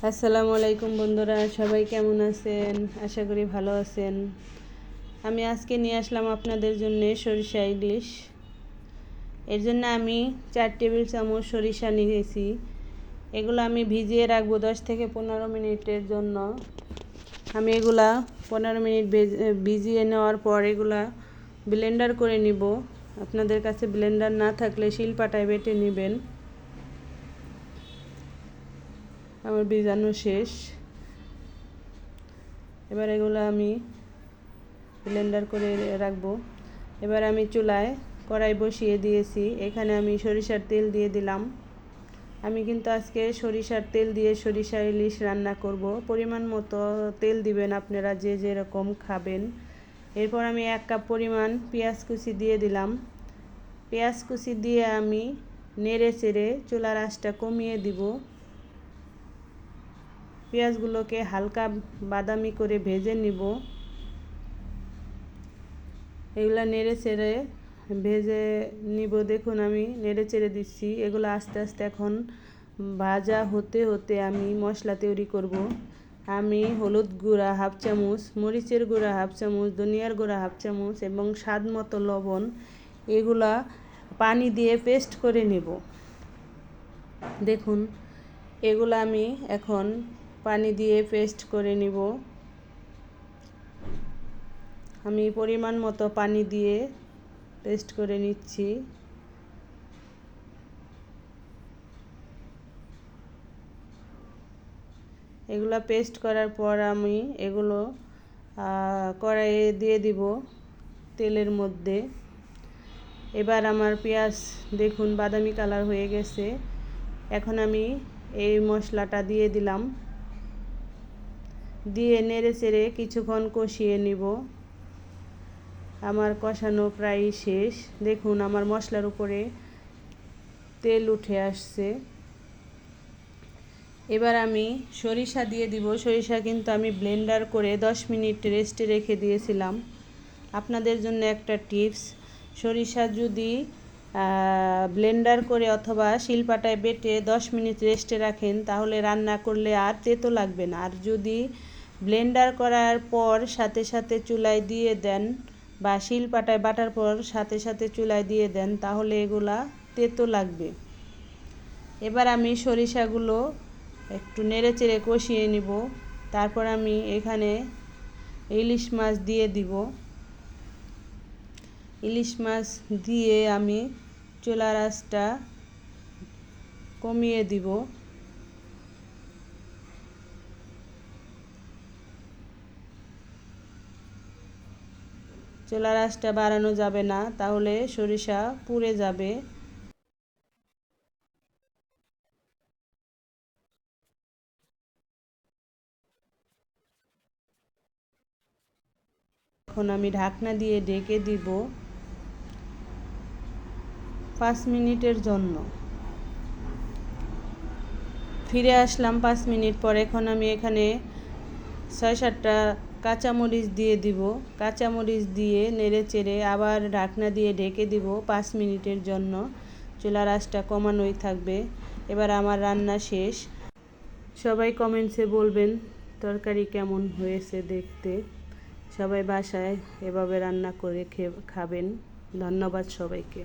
আসসালামু আলাইকুম বন্ধুরা, সবাই কেমন আছেন? আশা করি ভালো আছেন। আমি আজকে নিয়ে আসলাম আপনাদের জন্য সরিষা ইলিশ। এর জন্য আমি 4 টেবিল চামচ সরিষা নিয়েছি। এগুলো আমি ভিজিয়ে রাখবো 10 থেকে 15 মিনিটের জন্য। আমি এগুলা 15 মিনিট ভিজিয়ে নেওয়ার পর এগুলা ব্লেন্ডার করে নিব। আপনাদের কাছে ব্লেন্ডার না থাকলে শিলপাটায় বেটে নেবেন। আমার ভিজানো শেষ। এবার এগুলো আমি ব্লেন্ডার করে রাখবো। এবার আমি চুলায় কড়াই বসিয়ে দিয়েছি। এখানে আমি সরিষার তেল দিয়ে দিলাম। আমি কিন্তু আজকে সরিষার তেল দিয়ে সরিষা ইলিশ রান্না করব। পরিমাণ মতো তেল দিবেন আপনারা যে যেরকম খাবেন। এরপর আমি 1 কাপ পরিমাণ পেঁয়াজ কুচি দিয়ে দিলাম। পেঁয়াজ কুচি দিয়ে আমি নেড়ে চেড়ে চুলার আঁচটা কমিয়ে দিব। পেঁয়াজগুলোকে হালকা বাদামি করে ভেজে নিব। এগুলা নেড়ে চেড়ে ভেজে নিব। দেখুন আমি নেড়ে চেড়ে দিচ্ছি। এগুলো আস্তে আস্তে এখন ভাজা হতে হতে আমি মশলা তৈরি করব। আমি হলুদ গুঁড়া 1/2 চামচ, মরিচের গুঁড়া 1/2 চামচ, ধনিয়ার গুঁড়া 1/2 চামচ এবং স্বাদ মতো লবণ এগুলা পানি দিয়ে পেস্ট করে নেব। দেখুন এগুলো আমি এখন পানি দিয়ে পেস্ট করে নিব। আমি পরিমাণ মতো পানি দিয়ে পেস্ট করে নিচ্ছি। এগুলো পেস্ট করার পর আমি এগুলো কড়াইয়ে দিয়ে দিব তেলের মধ্যে। এবার আমার পেঁয়াজ দেখুন বাদামি কালার হয়ে গেছে। এখন আমি এই মশলাটা দিয়ে দিলাম। দিয়ে নেড়ে চেড়ে কিছুক্ষণ কষিয়ে নিব। আমার কষানো প্রায় শেষ। দেখুন আমার মশলার উপরে তেল উঠে আসছে। এবার আমি সরিষা দিয়ে দিব। সরিষা কিন্তু আমি ব্লেন্ডার করে 10 মিনিট রেস্টে রেখে দিয়েছিলাম। আপনাদের জন্য একটা টিপস, সরিষা যদি ব্লেন্ডার করে অথবা শিলপাটায় বেটে 10 মিনিট রেস্টে রাখেন তাহলে রান্না করলে আর তেতো লাগবে না। আর যদি ব্লেন্ডার করার পর সাথে সাথে চুলায় দিয়ে দেন বা শিলপাটায় বাটার পর সাথে সাথে চুলায় দিয়ে দেন তাহলে এগুলা তেতো লাগবে। এবার আমি সরিষাগুলো একটু নেড়ে চেড়ে কষিয়ে নিব। তারপর আমি এখানে ইলিশ মাছ দিয়ে দিব। ইলিশ মাছ দিয়ে আমি চুলার আঁচটা কমিয়ে দিব। চুলার আঁচটা বাড়ানো যাবে না, তাহলে সরিষা পুড়ে যাবে। এখন আমি ঢাকনা দিয়ে ঢেকে দিব 5 মিনিটের জন্য। ফিরে আসলাম 5 মিনিট পর। এখন আমি এখানে 6-7টা কাঁচামরিচ দিয়ে দিব। কাঁচামরিচ দিয়ে নেড়ে চেড়ে আবার ঢাকনা দিয়ে ঢেকে দিব 5 মিনিটের জন্য। চুলার আঁচটা কমানোই থাকবে। এবার আমার রান্না শেষ। সবাই কমেন্টসে বলবেন তরকারি কেমন হয়েছে দেখতে। সবাই বাসায় এভাবে রান্না করে খাবেন। ধন্যবাদ সবাইকে।